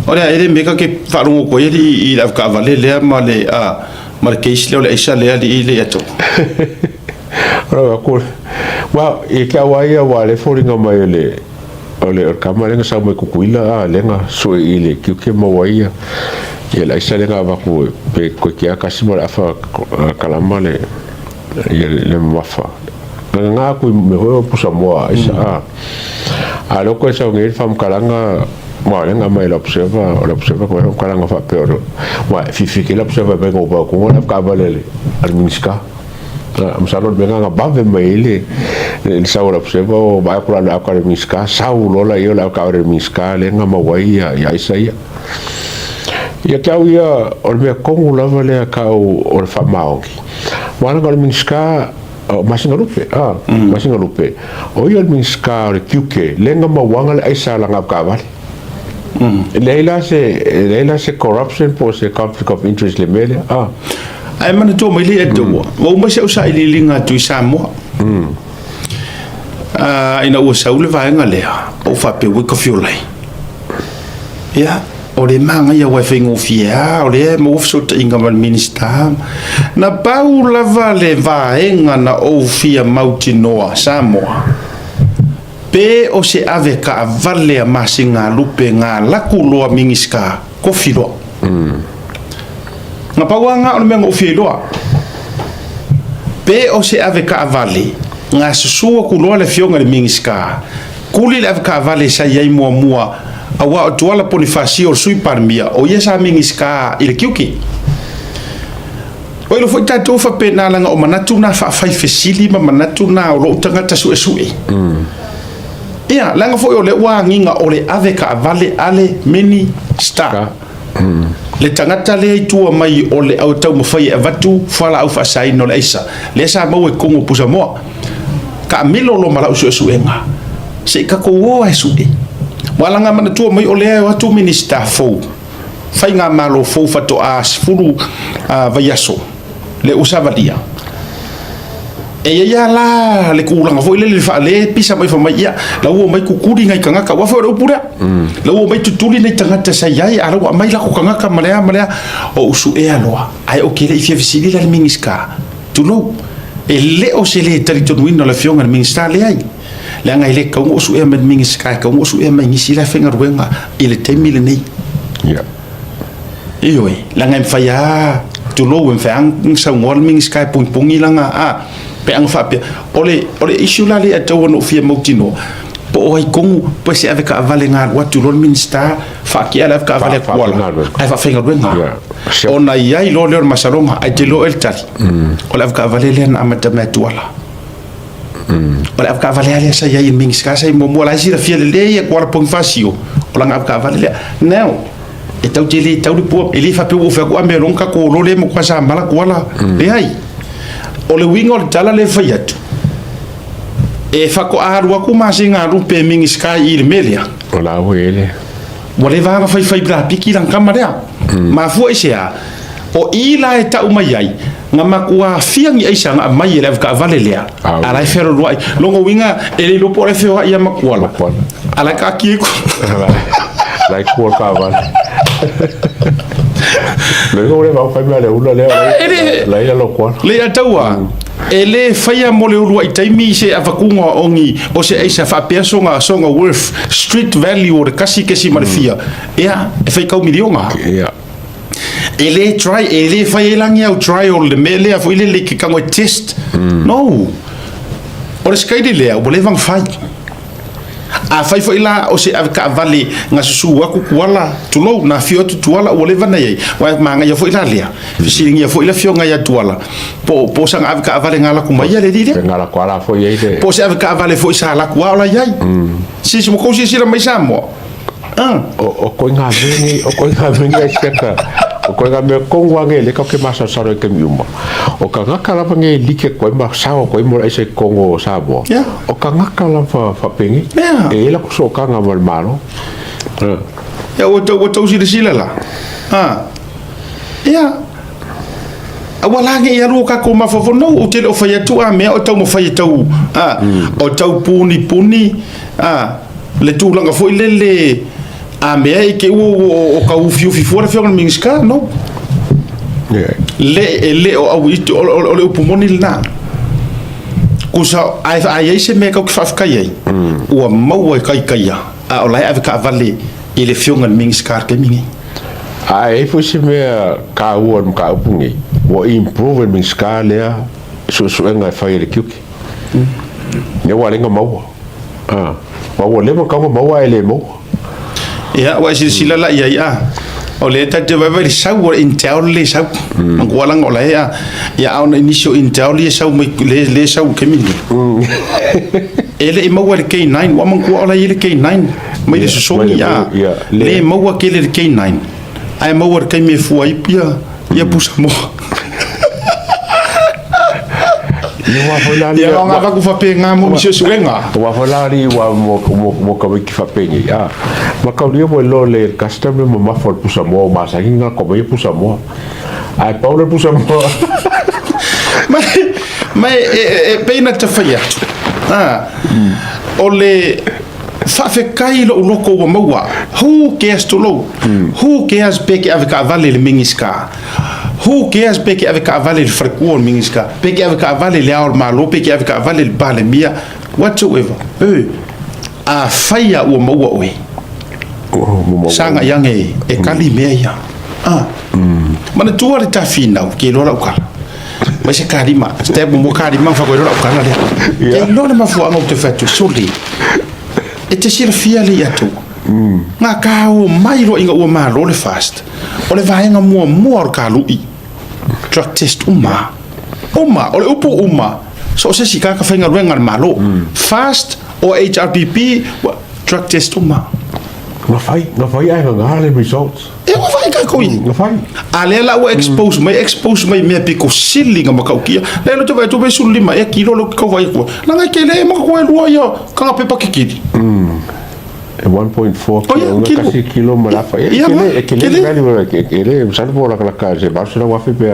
ora ele meka ke faru ko i la ka vale le male ke isle le isa le ile ato ora ko wa e ka wa ia wa le foringa mai le ole kamera nga sa mai kukuila lenga so ile ke mo wa ia e la isa lenga va ko pe ko ke akasimo la fa kalama le mafa nga ku me ho pu Samoa isa a lo ko sa ngel fam kalanga ma lenga mai la observa ko kalanga fa pero wa fi ke la observa be ko ba ko na ka balele alminska am salon benga nga bave mai le sa ora observa o ba ko la ka alminska sa u la yo la ka alminska lenga ma wa ia isa ia ka ia o me ko la vale ka o fa maoki wana ka alminska masinga lupe o yo alminska o kiuke lenga ma wanga le isa la nga ka vale leila se corruption po se conflict of interest le mele ai mana to mai le do o ma se usa ile linga tu Samoa ina o sa ule vai ngale o fa pe we ko fiolai ya o le manga ia wa fengo fia o le mo so inga mal minister na paula vale vaenga na o fia mautinoa Samoa pe o se ave ka vale masinga lupe nga lakuloa mingiska ko filo nga pawanga o mengo filo pe o se ave ka vale nga susua kuloa le fionga le mingiska kuli le ave ka vale sa yai mua awa o tuala Ponifasio sui parmia o yesa mingiska ile kiuki o ilo foi tato fa pena langa o manatu na fa fai fesili ma manatu na o lo tanga su ia langa foi o le wanginga o le ave ka vale ale mini star le tangata le tua mai o le au tau mawhai avatu whala au whaasai no le isa le sa mau e kongo pusa moa ka milo lo malau su enga se ka ko o e su e walanga mana tua mai o le au atu minister fou whai ngā malo fou fato a sfuru vaiaso le usavalia e ia la le kulanga foi le fa le pisa mai fa mai ia la o mai kukuri ngai kanga ka wa fa o pura la o mai tutuli nei tangata sai ai ala wa mai la ko kanga ka malea o usu e aloa ai o kele ifia visili la mingiska tu no e le o se le tarito wino la fionga mingiska le ai le ngai le ka usu e mai mingiska ka usu e mai ngisi la fenga ruenga ile temile nei ia e la ngai fa ya tu no en fa ang sa ngol mingiska pungi langa pe ang fa pe ole issue la le ato no fia motino po ai kongu po se ave ka vale nga watu lol minister fa ki ala ka vale kwala ai fa fenga wenga ona ia lo le masaloma ai te lo el tali ole ka vale le na amata metuala ole ka vale ale sa ia minister sa mo la sira fia le ia kwala Ponifasio ola nga ka vale le no e tau te le tau po ele fa pe o fa ko amelon ka ko lo le mo kwa sa mala kwala le ai o le winga o le tala le fai atu e whako aharu aku masinga rupe mingiska i le melia o la uele wa le vanga fai bra piki lang kamarea ma fua isea o ila e tau mai ai nga makua fiangi aisa nga mai e levka vale lea ala e fero luai longo winga e le lupo le feo ia makuala ala ka kiku lai kuo ka vale le ore va fa male ulo le la ia lo kwa le ataua ele faia mole ulu ai taimi se avakunga ongi o se aisa fa pesonga songa worth street value o kasi marfia ia e fai kau milionga ia ele fai langi au trial le mele a foi le que kango test no o le skaidi le o le vang fai a fai foi la o se ka vale nga susu aku kuala tulo na fio tuala o le vana ye wa manga ya foi la lea fisiringi ya foi la fio nga ya tuala po sang ka vale nga la kuma ya le dile nga la kuala foi ye de po se ka vale foi sa la kuala yai si mo ko si la mai samo o ko nga vengi ai seka o ko nga me kongwa ngele ka ke masa saro ke miuma o ka nga kala pange like ko ma sao ko mo ai se kongo sabo o ka nga kala fa pengi e la ko so ka nga mal malo ya o to si sila la ya awala nge ya ro ka ko ma fo no o te o fa ya tu a me o to mo fa ya tu o to puni le tu langa fo le a mea I ke o ka ufi fora fiona mingiska no le o au iti o le upumoni lina kusa ai se me ka fa ai o mau kai a o lai ave ka vale I le fiona mingiska ke mingi ai foi se me ka uon ka upungi o improve mingiska le so nga fa le kiuki ne wa lenga mau wa le mo ka mau ai le mo ya wa sila la ya o le ta te vai sau o intel le sau ngwala ngola ya on initial intel le sau le sau kemini ele I maua le K9 wa man ko ala ile K9 mai le so ya le maua ke le K9 ai maua ke me fu ai pia ya pusa mo ya nga va ku fa pe nga mo monsieur suenga wa falari wa mo ka ki fa pe ni ma ka rio mo lo le customer mo ma for pusa mo ma sa nga ko me pusa mo ai paulo pusa mo mai pe na te fa ya ole fa fe kai lo loko wa maua who cares to lo who cares peke aveka vale le mingiska who cares peke aveka vale le frequon mingiska peke aveka vale le aur malo peke aveka vale le bale mia whatsoever a faia o maua oe sanga yange e kali mea mana tua le tafina ke lo la ukala ma se kalima step mo kalima fa ko lo la ukala le ke lo le mafu anga te fatu soli e te sira fia le atu nga ka o mai ro inga o ma lo le fast o le vaenga mo ka lui drug test uma o le upu so se si ka fainga ruenga malo fast o HRPP drug test uma no fai ai nga le results e wa vai ka koi no fai ale la o expose mai me piko silinga makaukia le lo te vai to be sulima e kilo lo ko vai ko la nga kele mo ko lo yo ka pe pakikidi 1.4 kasi kilo mala fa kele kele salvo la se va se la wa fe pe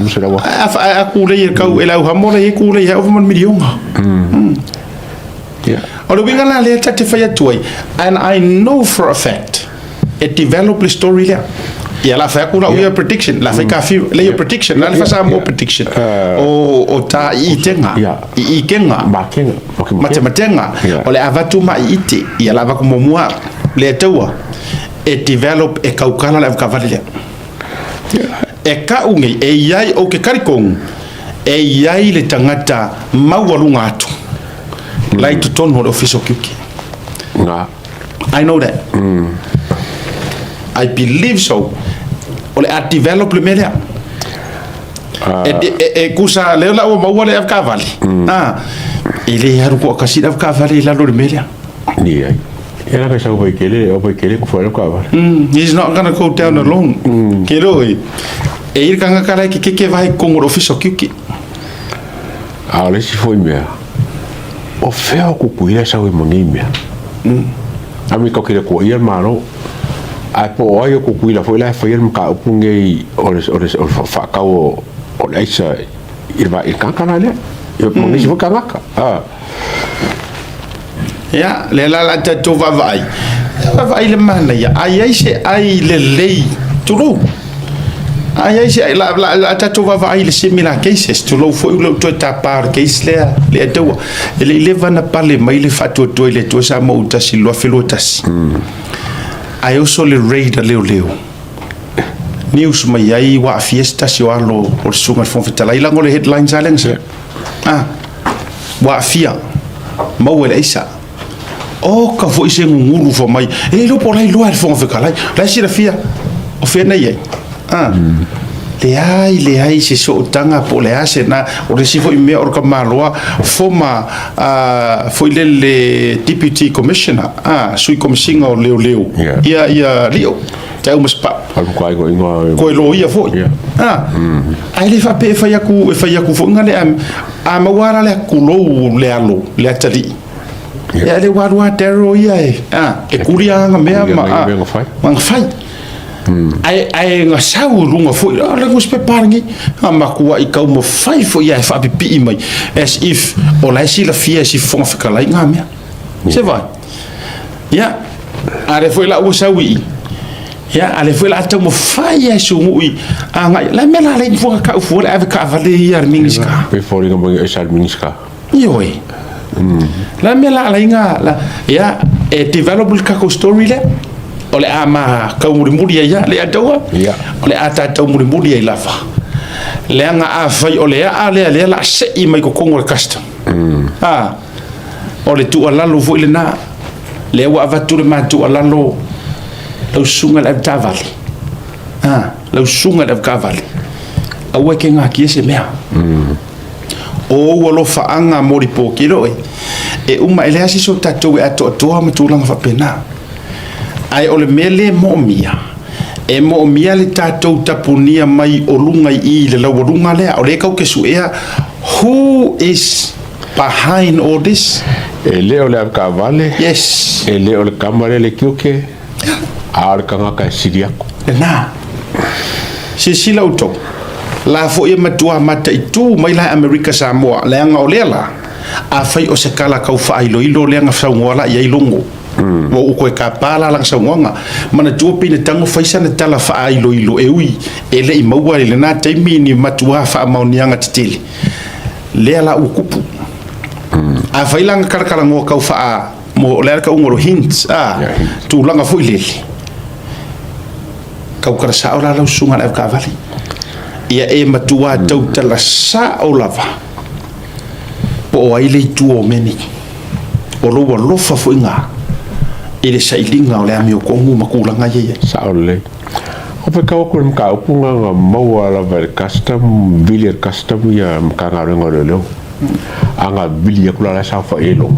se la wa a ku le ka e la ha mo le ku le ha o man million o winga la le ta te fa toi and I know for a fact it developed the story there ya la fa ku la your prediction la fa ka fi le your prediction la fa sa mo prediction o ta I tenga I kenga matematanga o le avatu ma ite ya la va ko moa le taua it develop e kaukala la ka vale e ka ungi e yai o ke karikong e yai le tangata mawalunga atu lai to ton no official kiuki I know that I believe so ole a develop le media e kusa le la o maua le ka vale ele haru ko kasi da ka vale la lo le media ni ai era ka sa o kele ko fora ka vale he's not going to go down alone kelo e ir kanga kala ke vai con o official kiuki ale si foi mea o feo ku kuira sa o mongi mea ami ko kire ko ia maro ai po ai ko kuila foi la foi ka upunge o fa ka o leisa irva il kankana le yo mongi si ka ngaka ya le la ta to vai le mana ya ai se ai le lei tulu ai se la ta to vai le similar cases tulu foi lo to ta par case le to le vana pale mai le fatu to le to sa mo ta si lo filotas ai also le raid leo news mai ai wa fiesta si walo o sunga fon fitala ila ngole headlines alenga wa fia mo le isa o ka foi se nguru fo mai e lo por ai lo al fon fekala la si la fia o fe na ye le ai se so tanga po le ase na o le si foi me or ka maloa foma foi le deputy commissioner sui commissioner o leo ia leo tau mas pa ko lo ia foi ai le fa pe fa yaku fo ngale a mawara le ku lo le alo le atali ya le wa tero ia e kuria nga me ma fai ai nga sau lunga foi la go spe parngi ma ku ai ka mo fai foi ia fa pipi mai as if o la si la fia si fon fa kala nga me se vai ya ale foi la usawi ya ale foi la tamo faya sungui anga la mela le fo ka fo la ka vale yar mingiska pe fo ringa mo esal mingiska yoi la mela la inga la ya developable ka ko story le ole ama ka muri ya le atawa ole ata muri ya lava le anga a fai ole ya ale la se i mai ko kongo custom ole tu alalo fo ile na le wa avatu le matu alalo lau sunga le tavali lau sunga le kavali awe ke nga ki se mea o walo faanga mori po kilo e uma ele asi so tatu e ato toa matulanga fa pena ai ole mele momia e momia le tatu tapunia mai olunga I le lawurunga le ole kau ke suea who is behind all this ele ole kavale yes ele ole kamare le kioke ar kanga ka siriako na sila uto la fo e matua mata itu mai la America Samoa le anga olela a fai o se kala kau fa ilo le anga fa ngola ia ilongo wo ko ka pala la sa ngonga mana tu pine tango faisa na tala fa ilo ewi ele I maua le na taimi ni matua fa maunianga titili le ala ukupu a fai langa karkala ngo kau fa mo le ka ungoro hints tu langa fo ileli kau kara sa ora lau sunga le ka vali ia e matua tau tala sa o lava po o aile tu o meni o lo lofa fo inga ile sa ilinga o le ami o kongu makulanga ye sa ole o pe ka ko ka upunga nga maua la ver custom villier custom ya ka nga rengo le anga bilia kula la sa fa elo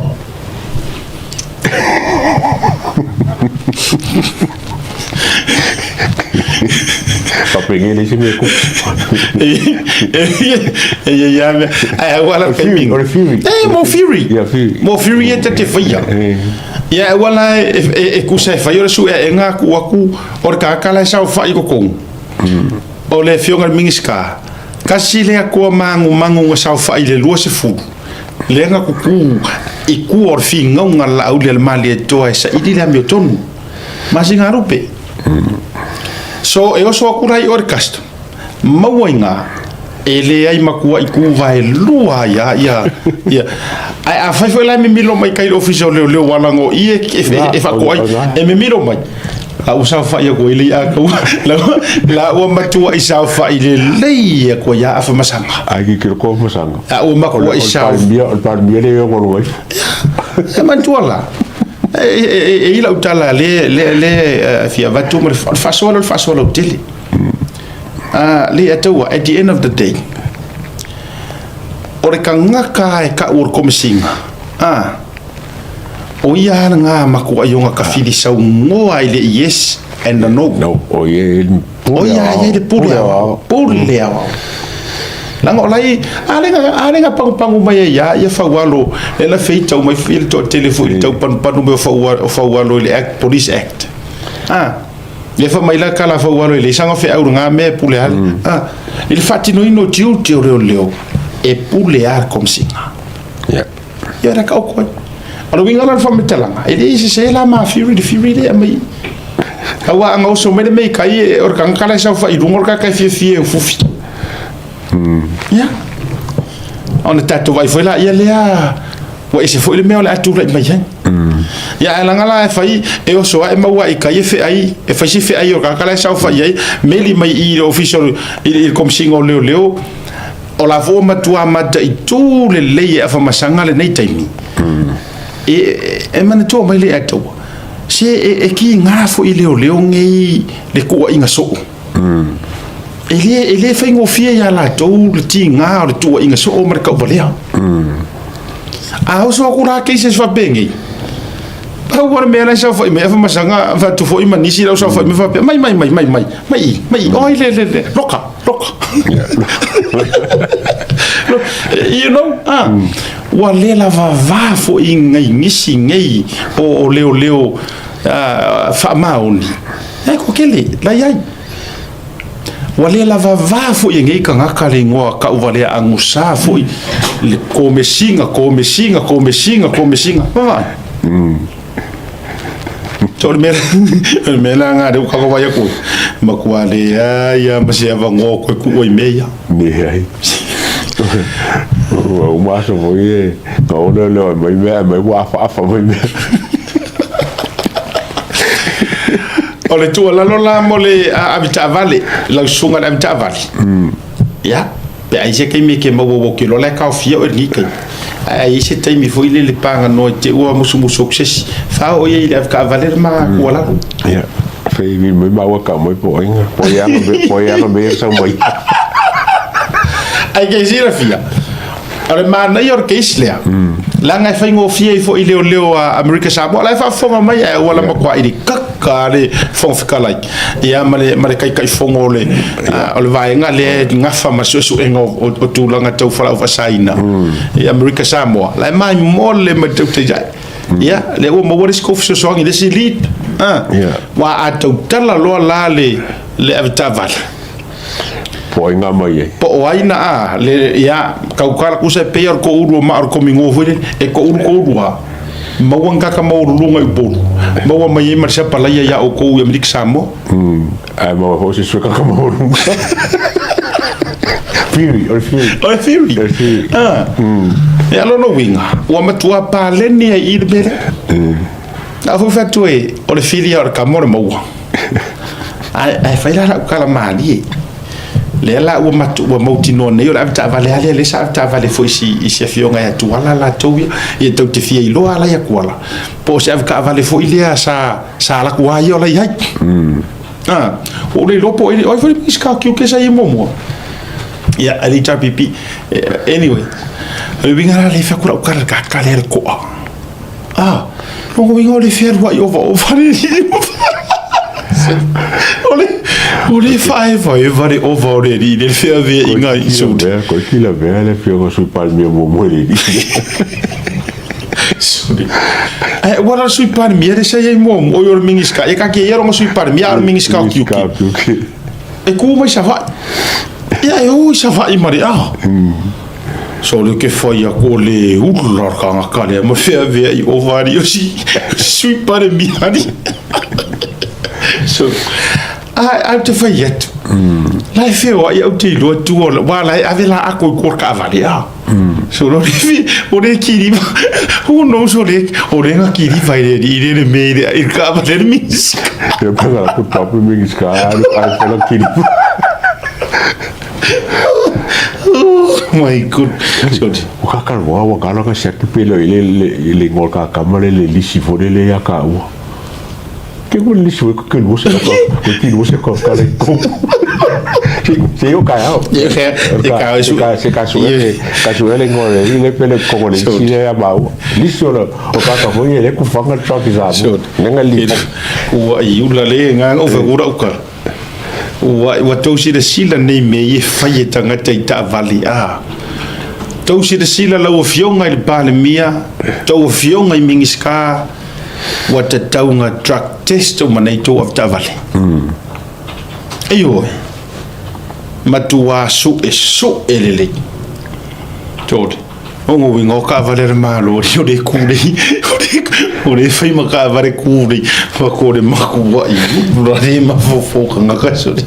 papengele sini ko ya wala filming mo fury te fia ya wala e kusa fa yo su e nga ku aku or ka kala sa fa I ko kong o le fionga mingiska kasi le ko mangu sa fa ile lo se fu le nga ku I ku or fi nga la au le mali to sa I la mi ton masinga rupe so e oso akurai orkast mawinga ele ai makua I ku vai lua ya ai a fai la mi milo mai kai official le wala ngo e fa ko ai e mi milo mai a usa fa ya ko ile a ko la o matua I sa fa ile le ko ya afa masanga ai ki ko masanga a o makua I sa par le yo ko wai e mantuala e ila utala le fia vatu mo fasola utili le atawa at the end of the day ore kanga ka ka ur komisinga o ia nga maku ayonga ka fili sa ngo ai le yes and no o ye le pulea langa olai alenga pangu mai ya fa walo ela feita mai fil to telefone to panu me fa walo le act police act le fa mai la kala fa walo le sanga fe au nga me pule il fatino ino tiu leo e pule comme singa ya ra ka ko alo winga la fa metalanga ele se la ma fury de mai awa nga so me kai or kan kala sa fa idungor ka kai fie fufi ya on tatu vai foi la ia lea wa ese foi le meo la tu mai ya la ngala fai e o so ai maua I kai fe ai e fai se fe ai o kala sa fa ai meli mai I official il kom singo leo o la vo matua mata I tu le lei a fa masanga le nei taimi e mana to mai le ato se e ki nga fo I leo ngei le ko inga so ele fai ngofia ya la tou le tinga o le tua inga so o marka uvalea a o so kura ke se fa bengi pa o me la sa fa me fa masanga fa tu fo I manisi la so fa me fa mai o le loka you know wale la va fo inga ngisi ngei o leo fa mauni ko kele la yai wale la va fo yenge kanga kale ngoa ka wale angusa fo le komesinga va So me la nga de ka wa ya ku makwale ya masia va ngo ku oi meia ni ai o maso foi no no mai wa fa mai ole tu la lola mole abita vale la sunga abita vale ya pe ai se ke me ke mo wo ke lo la ka fia o ni ke ai se tai mi foi le panga no te o musu success fa o ye le ka vale ma wala ya fei vi mai ma wa ka mai po inga po ya no me sa mai ai ke sira fia ale ma na yor ke islia la nga fa ngo fia fo ile leo America Samoa la fa fonga mai wala ma kwa ili kakale fon fikala ya male kai fongo le ole vai nga le nga fa ma so engo o tu langa tau fala fa saina ya America Samoa la mai mole ma tu te jai ya le o mo what is cof so song this elite wa atu tala lo la le avtaval po inga mai po waina le ya kaukala ku se peor ko uru ma ko mingo fure e ko uru mawanga ka maurulunga i bolu mawa mai mar sa pala ya o ko America Samoa ai mo ho se so ka maurulunga theory ya lo no winga wa matua pa le ni i bele a fu fatue o le filia o kamore mawa ai fa ila kala mali le la o matu o mauti no ne o la ta vale ale le sa ta vale foi si fionga ya tu ala la tu e tu te fie lo ala ya kwala po se ka vale foi le sa la kwa yo la ya o le lo po o foi iska ki o ke sa momo ya ali ta pipi anyway le vinga le fa kura ka le ko lo vinga le fer wa yo va ole fai vari ovore di le fer via inga iso ko kila bele fio su palmi mo mori wala sui palmi ere sai mo o yor mingiska e ka ke yero sui palmi ar mingiska ki e kuma sa va ya yo sa va i mari so le ke foi a ko le ullar ka ka le mo fer via i ovari aussi sui palmi ani so I te fayet la feo ai au te lo tu wala avela ako ko ka vale so lo fi o le kiri who knows o le nga kiri vai le me il ka vale mis eu pega ku tapu mis ka ai pela kiri my god o ka ka wa ka ka se pelo ile ngol ka kamare le lisi fore le ya ka que o lixo que não se com cara se eu caiu se cachoeira engole ele pele como ele se é mal lixo o cara foi ele com fanga troquizado nem ali o aí o lale nga o figura o cara o tosi de sila nei me fai tanga teita vali tosi de sila la o fionga il palemia to fionga i mingiska what a taunga drug test o manaito of tavale ayo matua su elele tod ongo wingo ka valer malo rio de kuri ore fai maka vare kuri fa kore maku wa i rare ma fofo nga ka sole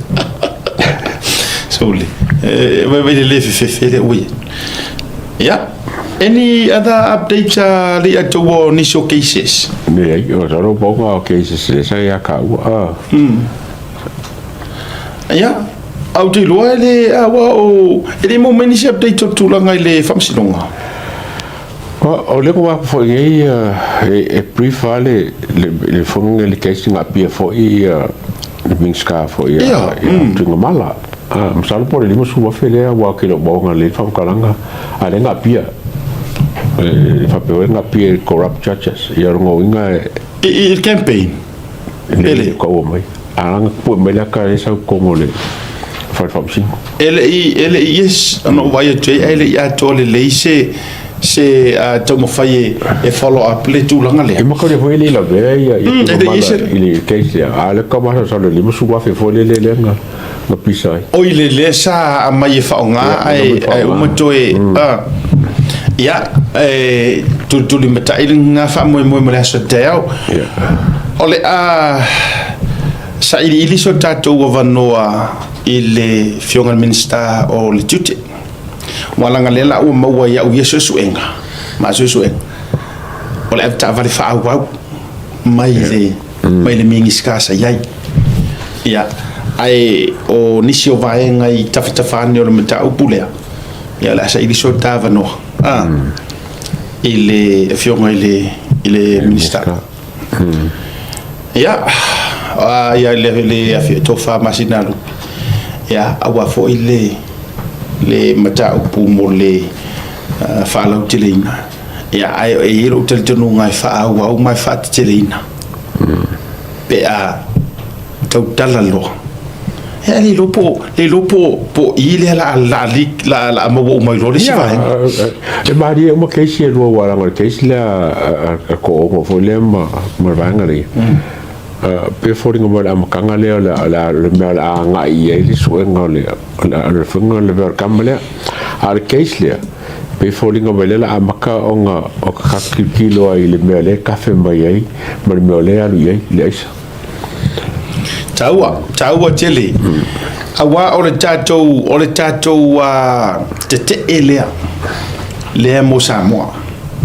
vai le fe oui yeah. Any other updates related to initial cases? Yeah, you know, both cases. Saya kau. Yeah, out the loa le wow. Ele mo many update to lang le famsilonga. O le ko foi e brief le fong le casing up here for minska for tu ngala. Msalo por ele mo suba fele wa ke lo bonga le fam kalanga. Ale nga pia fapewenga pia corrupt churches yarongo inga il campaign ele ko mai aranga po mela ka esa komole farfamsin ele yes no vai te ele ya tole leise se tomo faye e follow up le tu langa le mo ko le foi le la ve ya ile case ale ko ma so le mo suwa fe fo le nga no pisai o ile le sa mai fa nga ai o mo toe ya tu le meta ile nga fa mo le so teo Ole sa ili so tatou wanoa ile fionga minister o le tute. Walanga lela o maua ya u yesu suenga. Ma suenga. Ole ata vale fa au mai le mingi skasa yai. Ya ai o nisi o vaenga I tafitafani o le mata upulea. Ya la sa ili so tavanoa. Ile fionga ile minister. Ya ya le afi tofa masinalu. Ya awa fo ile le mata upu mo le fala utilina. Ya ai e ro tel tonu ngai fa awa mai fa utilina. Pe a totala lo. Ya le lopo po ile la mo mai lo le siva. E mari mo ke si ro wala mo ke si la ko mo fo le ma vangari. Pe foringa mo la makanga le la me la nga I le suenga le funga le ver kamle al keisle pe foringa mo le la amaka onga o ka kilo ai le me le kafe mai ai mo le alu ai le isa taua tele awa o le tatou te elea le mo Samoa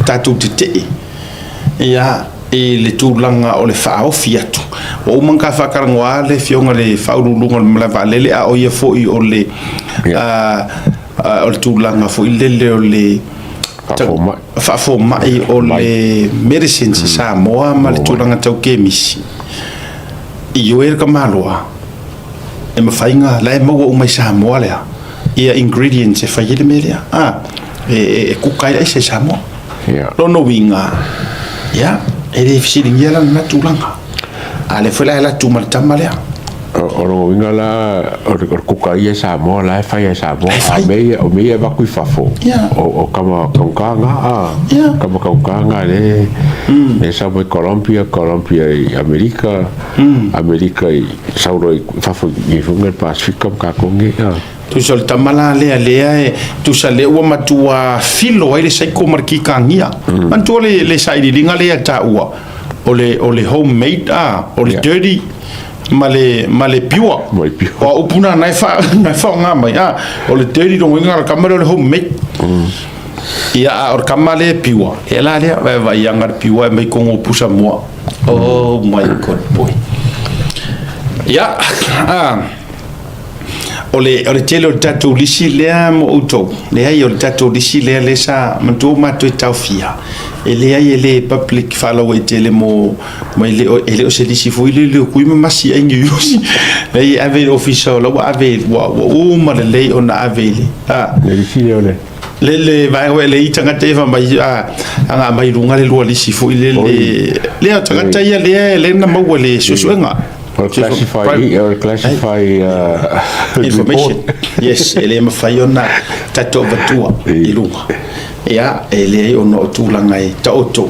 tatou te ia e le tūlanga o le whaofi atu. O manka whakarangoa le fionga le whaurulunga le malawa lele a oia foi o le tūlanga foi lele o le whaafomai o le medicines Samoa ma le tūlanga tau kemisi. I oe ka maloa e mawhainga lai maua umai Samoa lea ia ingredients e whaile me lea e kukai ai se Samoa lono winga ia ele fisiling ia na tulanga ale foi la tuma tama lea o winga la o kukai e Samoa la fa e Samoa o me va kui fafo o kama kanga le sa mo Colombia I America I sauro fafo I funga Pacific ka kongi tu sol tamala le tu sale o matua filo ile sai ko marki kangia mantu le sai linga le ta ua o le homemade o le dirty male pure o upuna na fa nga mai o le dirty do winga kamera le homemade ia o kamale pure ela le va yanga pure mai ko pusa mo oh my god boy ia ole tele o tatou lisi lea mo outou le ai o le tatou lisi lea le sa mantou matou e taufia e le ai e le public follow e tele mo ele o se lisi foi le kui mamasi ai ngi usi le ave official lo ave o ma le ona ave le lisi le vai le itanga te va mai anga mai lunga le lo lisi foi le tanga ia le na mo le susuenga or classify information yes ele ma faiona tato batua ilunga ya ele ono tulanga e taoto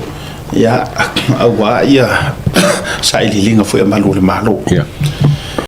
ya awa ia sai linga foi malo ya